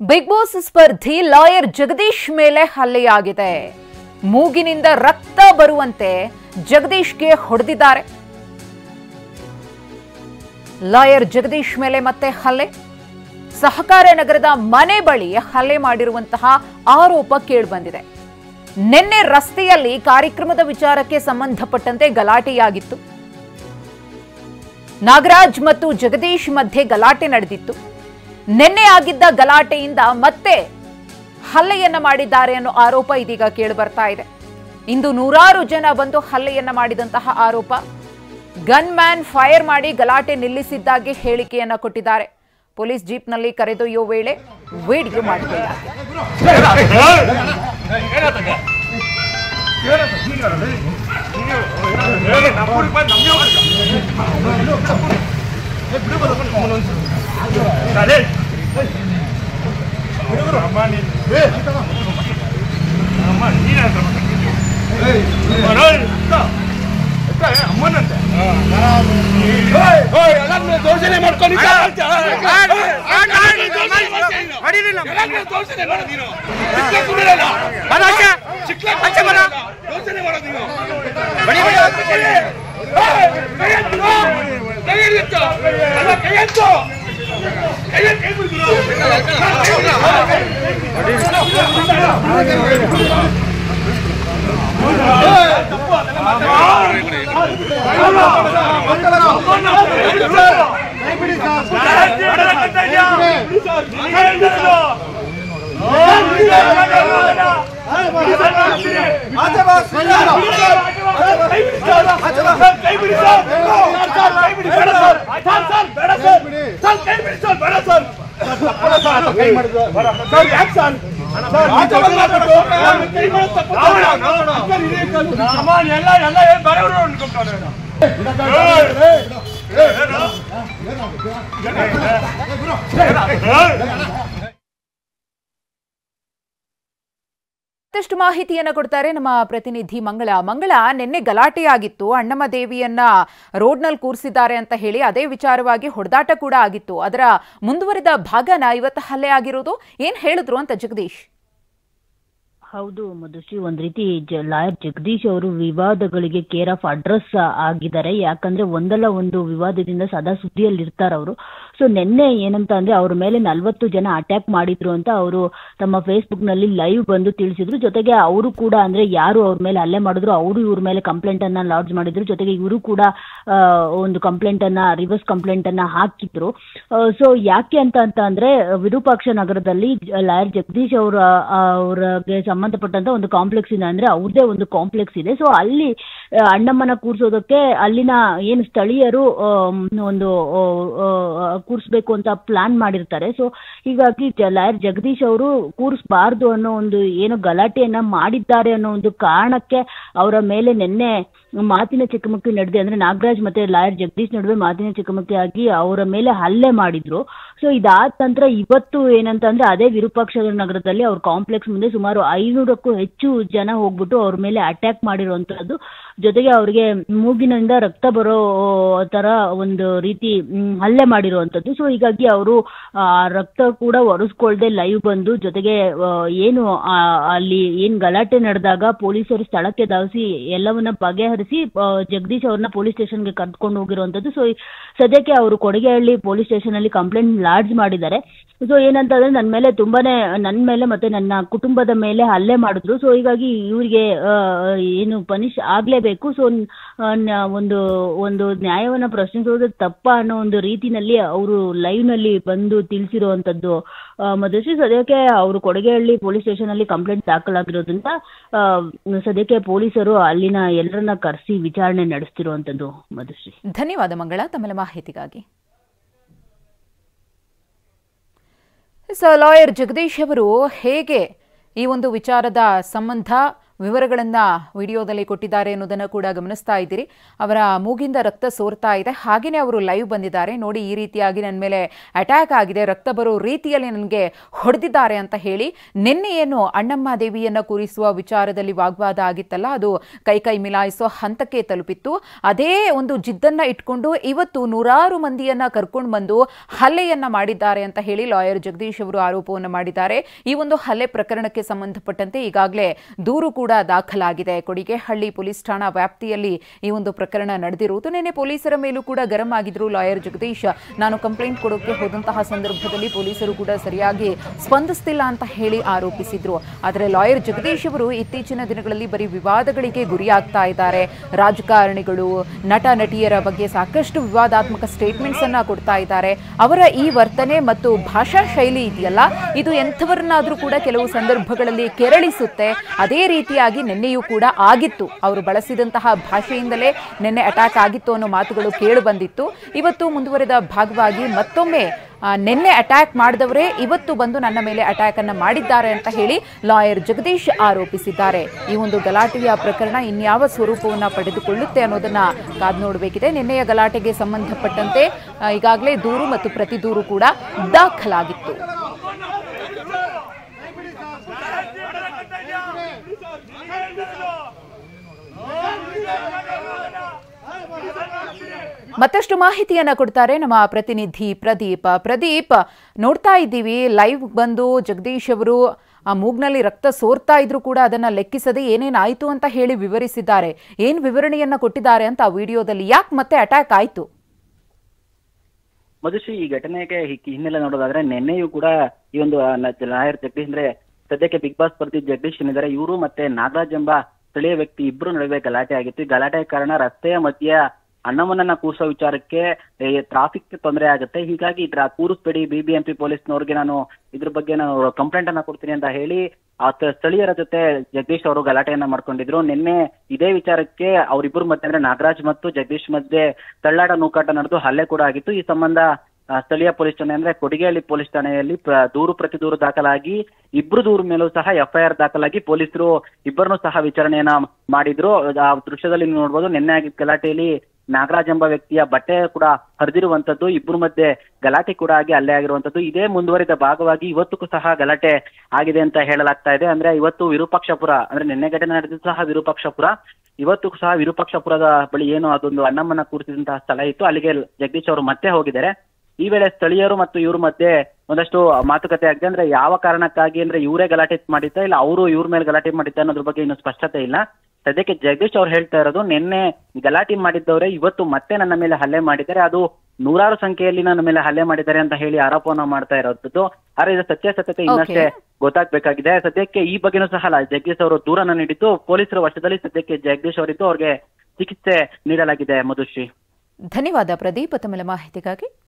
Big boss ಸ್ಪರ್ಧಿ lawyer Jagadish ಮೇಲೆ ಹಲ್ಲೆಯಾಗಿದೆ. ಮೂಗಿನಿಂದ ರಕ್ತ ಬರುವಂತೆ ಜಗದೀಶ್ಗೆ ಹೊಡೆದಿದ್ದಾರೆ. ಲಾಯರ್ ಜಗದೀಶ್ ಮೇಲೆ ಮತ್ತೆ ಹಲ್ಲೆ. ಸಹಕಾರ ನಗರದ ಮನೆ ಬಳಿ ಹಲ್ಲೆ ಮಾಡಿರುವಂತಹ ಆರೋಪ ಕೇಳಿಬಂದಿದೆ. ನಿನ್ನೆ ರಸ್ತೆಯಲ್ಲಿ ಕಾರ್ಯಕ್ರಮದ ವಿಚಾರಕ್ಕೆ ಸಂಬಂಧಪಟ್ಟಂತೆ ಗಲಾಟೆಯಾಗಿತ್ತು. ನಾಗರಾಜ್ ಮತ್ತು ಜಗದೀಶ್ ಮಧ್ಯೆ ಗಲಾಟೆ ನಡೆದಿತ್ತು. ನಿನ್ನೆ ಆಗಿದ್ದ ಗಲಾಟೆಯಿಂದ ಮತ್ತೆ ಹಲ್ಲೆಯನ್ನ ಮಾಡಿದ್ದಾರೆ ಅನ್ನೋ ಆರೋಪ ಇದೀಗ ಕೇಳಿ ಬರ್ತಾ ಇದೆ. ಇಂದು ನೂರಾರು ಜನ ಬಂದು ಹಲ್ಲೆಯನ್ನ ಮಾಡಿದಂತಹ ಆರೋಪ. ಗನ್ ಮ್ಯಾನ್ ಫೈರ್ ಮಾಡಿ ಗಲಾಟೆ ನಿಲ್ಲಿಸಿದ್ದಾಗಿ ಹೇಳಿಕೆಯನ್ನ ಕೊಟ್ಟಿದ್ದಾರೆ. ಪೊಲೀಸ್ ಜೀಪ್ನಲ್ಲಿ ಕರೆದೊಯ್ಯೋ ವೇಳೆ ವಿಡಿಯೋ ಮಾಡಿಕೊಳ್ಳಲಾಗಿದೆ. ದೋಷಣೆ ಮಾಡ್ಕೊಂಡು ಮತ್ತಷ್ಟು ಮಾಹಿತಿಯನ್ನ ಕೊಡ್ತಾರೆ ನಮ್ಮ ಪ್ರತಿನಿಧಿ ಮಂಗಳ. ನಿನ್ನೆ ಗಲಾಟೆಯಾಗಿತ್ತು. ಅಣ್ಣಮ್ಮ ದೇವಿಯನ್ನ ರೋಡ್ನಲ್ಲಿ ಕೂರಿಸಿದ್ದಾರೆ ಅಂತ ಹೇಳಿ ಅದೇ ವಿಚಾರವಾಗಿ ಹೊಡೆದಾಟ ಕೂಡ ಆಗಿತ್ತು. ಅದರ ಮುಂದುವರಿದ ಭಾಗನ ಇವತ್ತು ಹಲ್ಲೆ ಆಗಿರೋದು. ಏನ್ ಹೇಳಿದ್ರು ಅಂತ ಜಗದೀಶ್? ಹೌದು ಮಧುಶ್ರೀ, ಒಂದ್ ರೀತಿ ಲಾಯರ್ ಜಗದೀಶ್ ಅವರು ವಿವಾದಗಳಿಗೆ ಕೇರ್ ಆಫ್ ಅಡ್ರೆಸ್ ಆಗಿದ್ದಾರೆ. ಯಾಕಂದ್ರೆ ಒಂದಲ್ಲ ಒಂದು ವಿವಾದದಿಂದ ಸದಾ ಸುದ್ದಿಯಲ್ಲಿ ಇರ್ತಾರ ಅವರು. ಸೊ ನಿನ್ನೆ ಏನಂತ ಅಂದ್ರೆ ಅವ್ರ ಮೇಲೆ 40 ಜನ ಅಟ್ಯಾಕ್ ಮಾಡಿದ್ರು ಅಂತ ಅವರು ತಮ್ಮ ಫೇಸ್ಬುಕ್ ನಲ್ಲಿ ಲೈವ್ ಬಂದು ತಿಳಿಸಿದ್ರು. ಜೊತೆಗೆ ಅವರು ಕೂಡ ಅಂದ್ರೆ ಯಾರು ಅವ್ರ ಮೇಲೆ ಹಲ್ಲೆ ಮಾಡಿದ್ರು ಅವರು ಇವ್ರ ಮೇಲೆ ಕಂಪ್ಲೇಂಟ್ ಅನ್ನ ಲಾಡ್ಜ್ ಮಾಡಿದ್ರು. ಜೊತೆಗೆ ಇವರು ಕೂಡ ಒಂದು ಕಂಪ್ಲೇಂಟ್ ಅನ್ನ ರಿವರ್ಸ್ ಕಂಪ್ಲೇಂಟ್ ಅನ್ನ ಹಾಕಿದ್ರು. ಸೊ ಯಾಕೆ ಅಂತ ಅಂದ್ರೆ ವಿರೂಪಾಕ್ಷ ನಗರದಲ್ಲಿ ಲಾಯರ್ ಜಗದೀಶ್ ಅವ್ರಿಗೆ ಸಂಬಂಧಪಟ್ಟಂತ ಒಂದು ಕಾಂಪ್ಲೆಕ್ಸ್ ಇದೆ. ಅಂದ್ರೆ ಅವ್ರದೇ ಒಂದು ಕಾಂಪ್ಲೆಕ್ಸ್ ಇದೆ. ಸೊ ಅಲ್ಲಿ ಅಣ್ಣಮ್ಮನ ಕೂರ್ಸೋದಕ್ಕೆ ಅಲ್ಲಿನ ಏನು ಸ್ಥಳೀಯರು ಒಂದು ಕೂರಿಸ್ಬೇಕು ಅಂತ ಪ್ಲಾನ್ ಮಾಡಿರ್ತಾರೆ. ಸೊ ಹೀಗಾಗಿ ಲಾಯರ್ ಜಗದೀಶ್ ಅವರು ಕೂರಿಸಬಾರ್ದು ಅನ್ನೋ ಒಂದು ಏನು ಗಲಾಟೆಯನ್ನ ಮಾಡಿದ್ದಾರೆ ಅನ್ನೋ ಒಂದು ಕಾರಣಕ್ಕೆ ಅವರ ಮೇಲೆ ನಿನ್ನೆ ಮಾತಿನ ಚಕಮಕಿ ನಡೆದಿದೆ. ಅಂದ್ರೆ ನಾಗರಾಜ್ ಮತ್ತೆ ಲಾಯರ್ ಜಗದೀಶ್ ನಡುವೆ ಮಾತಿನ ಚಕಮಕಿ ಆಗಿ ಅವರ ಮೇಲೆ ಹಲ್ಲೆ ಮಾಡಿದ್ರು. ಸೊ ಇದಾದ ನಂತರ ಇವತ್ತು ಏನಂತ ಅಂದ್ರೆ ಅದೇ ವಿರೂಪಾಕ್ಷ ನಗರದಲ್ಲಿ ಅವ್ರ ಕಾಂಪ್ಲೆಕ್ಸ್ ಮುಂದೆ ಸುಮಾರು 500ಕ್ಕೂ ಹೆಚ್ಚು ಜನ ಹೋಗ್ಬಿಟ್ಟು ಅವ್ರ ಮೇಲೆ ಅಟ್ಯಾಕ್ ಮಾಡಿರುವಂತದ್ದು. ಜೊತೆಗೆ ಅವ್ರಿಗೆ ಮೂಗಿನಿಂದ ರಕ್ತ ಬರೋ ತರ ಒಂದು ರೀತಿ ಹಲ್ಲೆ ಮಾಡಿರುವಂತದ್ದು. ಸೊ ಹೀಗಾಗಿ ಅವರು ರಕ್ತ ಕೂಡ ಒರೆಸ್ಕೊಳ್ದೆ ಲೈವ್ ಬಂದು, ಜೊತೆಗೆ ಏನು ಅಲ್ಲಿ ಏನ್ ಗಲಾಟೆ ನಡೆದಾಗ ಪೊಲೀಸರು ಸ್ಥಳಕ್ಕೆ ಧಾವಿಸಿ ಎಲ್ಲವನ್ನ ಬಗೆಹರಿಸಿ ಜಗದೀಶ್ ಅವ್ರನ್ನ ಪೊಲೀಸ್ ಸ್ಟೇಷನ್ಗೆ ಕರ್ಕೊಂಡು ಹೋಗಿರುವಂತದ್ದು. ಸೊ ಸದ್ಯಕ್ಕೆ ಅವರು ಕೊಡಗೇಹಳ್ಳಿ ಪೊಲೀಸ್ ಸ್ಟೇಷನ್ ಅಲ್ಲಿ ಕಂಪ್ಲೇಂಟ್ ಲಾಡ್ಜ್ ಮಾಡಿದ್ದಾರೆ. ಸೊ ಏನಂತಂದ್ರೆ ನನ್ನ ಮೇಲೆ ಮತ್ತೆ ನನ್ನ ಕುಟುಂಬದ ಮೇಲೆ ಹಲ್ಲೆ ಮಾಡಿದ್ರು. ಸೊ ಹೀಗಾಗಿ ಇವರಿಗೆ ಏನು ಪನಿಷ್ ಆಗ್ಲೇಬೇಕು. ಸೊ ಒಂದು ನ್ಯಾಯವನ್ನ ಪ್ರಶ್ನಿಸೋದು ತಪ್ಪ ಅನ್ನೋ ಒಂದು ರೀತಿನಲ್ಲಿ ಅವರು ಲೈವ್ ನಲ್ಲಿ ಬಂದು ತಿಳಿಸಿರುವಂತದ್ದು. ಮಧುಶ್ರೀ, ಸದ್ಯಕ್ಕೆ ಅವರು ಕೊಡಗೇಹಳ್ಳಿ ಪೊಲೀಸ್ ಸ್ಟೇಷನ್ ಅಲ್ಲಿ ಕಂಪ್ಲೇಂಟ್ ದಾಖಲಾಗಿರೋದ್ರಿಂದ ಸದ್ಯಕ್ಕೆ ಪೊಲೀಸರು ಅಲ್ಲಿನ ಎಲ್ಲರನ್ನ ಕರೆಸಿ ವಿಚಾರಣೆ ನಡೆಸ್ತಿರುವಂತದ್ದು. ಮಧುಶ್ರೀ, ಧನ್ಯವಾದ ಮಂಗಳ ತಮ್ಮ ಮಾಹಿತಿಗಾಗಿ. ಲಾಯರ್ ಜಗದೀಶ್ ಅವರು ಹೇಗೆ ಈ ಒಂದು ವಿಚಾರದ ಸಂಬಂಧ ವಿವರಗಳನ್ನ ವಿಡಿಯೋದಲ್ಲಿ ಕೊಟ್ಟಿದ್ದಾರೆ ಅನ್ನೋದನ್ನು ಕೂಡ ಗಮನಿಸ್ತಾ ಇದ್ದೀರಿ. ಅವರ ಮೂಗಿಂದ ರಕ್ತ ಸೋರ್ತಾ ಇದೆ. ಹಾಗೆಯೇ ಅವರು ಲೈವ್ ಬಂದಿದ್ದಾರೆ. ನೋಡಿ, ಈ ರೀತಿಯಾಗಿ ನನ್ನ ಮೇಲೆ ಅಟ್ಯಾಕ್ ಆಗಿದೆ, ರಕ್ತ ಬರೋ ರೀತಿಯಲ್ಲಿ ನನಗೆ ಹೊಡೆದಿದ್ದಾರೆ ಅಂತ ಹೇಳಿ ನಿನ್ನೆ ಏನು ಅಣ್ಣಮ್ಮ ದೇವಿಯನ್ನ ಕೂರಿಸುವ ವಿಚಾರದಲ್ಲಿ ವಾಗ್ವಾದ ಆಗಿತ್ತಲ್ಲ, ಅದು ಕೈ ಮಿಲಾಯಿಸೋ ಹಂತಕ್ಕೆ ತಲುಪಿತ್ತು. ಅದೇ ಒಂದು ಜಿದ್ದನ್ನ ಇಟ್ಕೊಂಡು ಇವತ್ತು ನೂರಾರು ಮಂದಿಯನ್ನ ಕರ್ಕೊಂಡು ಬಂದು ಹಲ್ಲೆಯನ್ನ ಮಾಡಿದ್ದಾರೆ ಅಂತ ಹೇಳಿ ಲಾಯರ್ ಜಗದೀಶ್ ಅವರು ಆರೋಪವನ್ನು ಮಾಡಿದ್ದಾರೆ. ಈ ಒಂದು ಹಲ್ಲೆ ಪ್ರಕರಣಕ್ಕೆ ಸಂಬಂಧಪಟ್ಟಂತೆ ಈಗಾಗಲೇ ದೂರು ಕೂಡ ದಾಖಲಾಗಿದೆ. ಕೊಡಿಗೆಹಳ್ಳಿ ಪೊಲೀಸ್ ಠಾಣಾ ವ್ಯಾಪ್ತಿಯಲ್ಲಿ ಈ ಒಂದು ಪ್ರಕರಣ ನಡೆದಿರುವುದು. ನಿನ್ನೆ ಪೊಲೀಸರ ಮೇಲೂ ಕೂಡ ಗರಂ ಆಗಿದ್ರು ಲಾಯರ್ ಜಗದೀಶ್. ನಾನು ಕಂಪ್ಲೇಂಟ್ ಕೊಡೋಕೆ ಹೋದಂತಹ ಸಂದರ್ಭದಲ್ಲಿ ಪೊಲೀಸರು ಕೂಡ ಸರಿಯಾಗಿ ಸ್ಪಂದಿಸ್ತಿಲ್ಲ ಅಂತ ಹೇಳಿ ಆರೋಪಿಸಿದ್ರು. ಆದರೆ ಲಾಯರ್ ಜಗದೀಶ್ ಅವರು ಇತ್ತೀಚಿನ ದಿನಗಳಲ್ಲಿ ಬರೀ ವಿವಾದಗಳಿಗೆ ಗುರಿಯಾಗ್ತಾ ಇದ್ದಾರೆ. ರಾಜಕಾರಣಿಗಳು, ನಟ ನಟಿಯರ ಬಗ್ಗೆ ಸಾಕಷ್ಟು ವಿವಾದಾತ್ಮಕ ಸ್ಟೇಟ್ಮೆಂಟ್ಸ್ ಅನ್ನ ಕೊಡ್ತಾ ಇದ್ದಾರೆ. ಅವರ ಈ ವರ್ತನೆ ಮತ್ತು ಭಾಷಾ ಶೈಲಿ ಇದೆಯಲ್ಲ, ಇದು ಎಂಥವರನ್ನಾದ್ರೂ ಕೂಡ ಕೆಲವು ಸಂದರ್ಭಗಳಲ್ಲಿ ಕೆರಳಿಸುತ್ತೆ. ಅದೇ ರೀತಿಯಾಗಿ ನಿನ್ನೆಯೂ ಕೂಡ ಆಗಿತ್ತು. ಅವರು ಬಳಸಿದಂತಹ ಭಾಷೆಯಿಂದಲೇ ನಿನ್ನೆ ಅಟ್ಯಾಕ್ ಆಗಿತ್ತು ಅನ್ನೋ ಮಾತುಗಳು ಕೇಳು ಬಂದಿತ್ತು. ಇವತ್ತು ಮುಂದುವರೆದ ಭಾಗವಾಗಿ ಮತ್ತೊಮ್ಮೆ ನಿನ್ನೆ ಅಟ್ಯಾಕ್ ಮಾಡಿದವರೇ ಇವತ್ತು ಬಂದು ನನ್ನ ಮೇಲೆ ಅಟ್ಯಾಕ್ ಅನ್ನ ಮಾಡಿದ್ದಾರೆ ಅಂತ ಹೇಳಿ ಲಾಯರ್ ಜಗದೀಶ್ ಆರೋಪಿಸಿದ್ದಾರೆ. ಈ ಒಂದು ಗಲಾಟೆಯ ಪ್ರಕರಣ ಇನ್ಯಾವ ಸ್ವರೂಪವನ್ನ ಪಡೆದುಕೊಳ್ಳುತ್ತೆ ಅನ್ನೋದನ್ನ ಕಾದು ನೋಡಬೇಕಿದೆ. ನಿನ್ನೆಯ ಗಲಾಟೆಗೆ ಸಂಬಂಧಪಟ್ಟಂತೆ ಈಗಾಗಲೇ ದೂರು ಮತ್ತು ಪ್ರತಿ ದೂರು ಕೂಡ ದಾಖಲಾಗಿತ್ತು. ಮತ್ತಷ್ಟು ಮಾಹಿತಿಯನ್ನ ಕೊಡ್ತಾರೆ ನಮ್ಮ ಪ್ರತಿನಿಧಿ ಪ್ರದೀಪ್. ನೋಡ್ತಾ ಇದ್ದೀವಿ ಲೈವ್ ಬಂದು ಜಗದೀಶ್ ಅವರು ಆ ಮೂಗ್ನಲ್ಲಿ ರಕ್ತ ಸೋರ್ತಾ ಇದ್ರು ಕೂಡ ಅದನ್ನ ಲೆಕ್ಕಿಸದೆ ಏನೇನಾಯ್ತು ಅಂತ ಹೇಳಿ ವಿವರಿಸಿದ್ದಾರೆ. ಏನ್ ವಿವರಣೆಯನ್ನ ಕೊಟ್ಟಿದ್ದಾರೆ ಅಂತ ಆ ವಿಡಿಯೋದಲ್ಲಿ, ಯಾಕೆ ಮತ್ತೆ ಅಟ್ಯಾಕ್ ಆಯ್ತು? ಮಧುಶ್ರೀ, ಈ ಘಟನೆಗೆ ಹಿನ್ನೆಲೆ ನೋಡೋದಾದ್ರೆ ನಿನ್ನೆಯೂ ಕೂಡ ಈ ಒಂದು ಲಾಯರ್ ಜಗದೀಶ್ ಅಂದ್ರೆ ಸದ್ಯಕ್ಕೆ ಬಿಗ್ ಬಾಸ್ ಸ್ಪರ್ಧಿ ಜಗದೀಶ್ ಏನಿದ್ದಾರೆ, ಇವರು ಮತ್ತೆ ನಾಗರಾಜ್ ಎಂಬ ಸ್ಥಳೀಯ ವ್ಯಕ್ತಿ ಇಬ್ರು ನಡುವೆ ಗಲಾಟೆ ಆಗಿತ್ತು. ಈ ಗಲಾಟೆ ಕಾರಣ ರಸ್ತೆಯ ಮಧ್ಯ ಅಣ್ಣಮ್ಮನನ್ನ ಕೂರಿಸೋ ವಿಚಾರಕ್ಕೆ ಟ್ರಾಫಿಕ್ ತೊಂದರೆ ಆಗುತ್ತೆ. ಹೀಗಾಗಿ ಕೂರಿಸ್ಬೇಡಿ, BBMP ಪೊಲೀಸ್ನವ್ರಿಗೆ ನಾನು ಇದ್ರ ಬಗ್ಗೆ ನಾನು ಕಂಪ್ಲೇಂಟ್ ಅನ್ನ ಕೊಡ್ತೀನಿ ಅಂತ ಹೇಳಿ ಆ ಸ್ಥಳೀಯರ ಜೊತೆ ಜಗದೀಶ್ ಅವರು ಗಲಾಟೆಯನ್ನ ಮಾಡ್ಕೊಂಡಿದ್ರು. ನಿನ್ನೆ ಇದೇ ವಿಚಾರಕ್ಕೆ ಅವರಿಬ್ಬರು ಮಧ್ಯೆ ಅಂದ್ರೆ ನಾಗರಾಜ್ ಮತ್ತು ಜಗದೀಶ್ ಮಧ್ಯೆ ತಳ್ಳಾಟ ನೂಕಾಟ ನಡೆದು ಹಲ್ಲೆ ಕೂಡ ಆಗಿತ್ತು. ಈ ಸಂಬಂಧ ಸ್ಥಳೀಯ ಪೊಲೀಸ್ ಠಾಣೆ ಅಂದ್ರೆ ಕೊಡಿಗೆಹಳ್ಳಿ ಪೊಲೀಸ್ ಠಾಣೆಯಲ್ಲಿ ದೂರು ಪ್ರತಿ ದೂರು ದಾಖಲಾಗಿ ಇಬ್ರು ದೂರು ಮೇಲೂ ಸಹ FIR ದಾಖಲಾಗಿ ಪೊಲೀಸರು ಇಬ್ಬರನ್ನು ಸಹ ವಿಚಾರಣೆಯನ್ನ ಮಾಡಿದ್ರು. ಆ ದೃಶ್ಯದಲ್ಲಿ ನೀವು ನೋಡ್ಬೋದು, ನಿನ್ನೆ ಆಗಿದ್ದ ಗಲಾಟೆಯಲ್ಲಿ ನಾಗರಾಜ್ ಎಂಬ ವ್ಯಕ್ತಿಯ ಬಟ್ಟೆ ಕೂಡ ಹರಿದಿರುವಂತದ್ದು, ಇಬ್ಬರು ಮಧ್ಯೆ ಗಲಾಟೆ ಕೂಡ ಆಗಿ ಹಲ್ಲೆ ಆಗಿರುವಂತದ್ದು. ಇದೇ ಮುಂದುವರಿದ ಭಾಗವಾಗಿ ಇವತ್ತು ಸಹ ಗಲಾಟೆ ಆಗಿದೆ ಅಂತ ಹೇಳಲಾಗ್ತಾ ಇದೆ. ಅಂದ್ರೆ ಇವತ್ತು ವಿರೂಪಾಕ್ಷಪುರ ಅಂದ್ರೆ ನಿನ್ನೆ ಘಟನೆ ನಡೆದಿದ್ದು ಸಹ ವಿರೂಪಾಕ್ಷಪುರ, ಇವತ್ತು ಸಹ ವಿರೂಪಾಕ್ಷಪುರದ ಬಳಿ ಏನು ಅದೊಂದು ಅಣ್ಣಮ್ಮನ ಕೂರಿಸಿದಂತಹ ಸ್ಥಳ ಇತ್ತು, ಅಲ್ಲಿಗೆ ಜಗದೀಶ್ ಅವರು ಮತ್ತೆ ಹೋಗಿದ್ದಾರೆ. ಈ ವೇಳೆ ಸ್ಥಳೀಯರು ಮತ್ತು ಇವ್ರ ಮಧ್ಯೆ ಒಂದಷ್ಟು ಮಾತುಕತೆ ಆಗಿದೆ. ಅಂದ್ರೆ ಯಾವ ಕಾರಣಕ್ಕಾಗಿ ಅಂದ್ರೆ ಇವರೇ ಗಲಾಟೆ ಮಾಡಿದ್ದ ಇಲ್ಲ ಅವರು ಇವ್ರ ಮೇಲೆ ಗಲಾಟೆ ಮಾಡಿದ್ದ ಅನ್ನೋದ್ರ ಬಗ್ಗೆ ಇನ್ನೂ ಸ್ಪಷ್ಟತೆ ಇಲ್ಲ. ಸದ್ಯಕ್ಕೆ ಜಗದೀಶ್ ಅವ್ರು ಹೇಳ್ತಾ ಇರೋದು, ನಿನ್ನೆ ಗಲಾಟೆ ಮಾಡಿದ್ದವರೇ ಇವತ್ತು ಮತ್ತೆ ನನ್ನ ಮೇಲೆ ಹಲ್ಲೆ ಮಾಡಿದ್ದಾರೆ, ಅದು ನೂರಾರು ಸಂಖ್ಯೆಯಲ್ಲಿ ನನ್ನ ಮೇಲೆ ಹಲ್ಲೆ ಮಾಡಿದ್ದಾರೆ ಅಂತ ಹೇಳಿ ಆರೋಪವನ್ನ ಮಾಡ್ತಾ ಇರೋದು. ಆದ್ರೆ ಇದು ಸತ್ಯಾಸತ್ಯತೆ ಇನ್ನಷ್ಟೇ ಗೊತ್ತಾಗ್ಬೇಕಾಗಿದೆ. ಸದ್ಯಕ್ಕೆ ಈ ಬಗ್ಗೆನೂ ಸಹ ಜಗದೀಶ್ ಅವರು ದೂರನ್ನ ನೀಡಿದ್ದು ಪೊಲೀಸರ ವಶದಲ್ಲಿ ಸದ್ಯಕ್ಕೆ ಜಗದೀಶ್ ಅವರಿದ್ದು ಅವ್ರಿಗೆ ಚಿಕಿತ್ಸೆ ನೀಡಲಾಗಿದೆ. ಮಧುಶ್ರೀ, ಧನ್ಯವಾದ ಪ್ರದೀಪ್ ತಮ್ಮ ಮಾಹಿತಿಗಾಗಿ.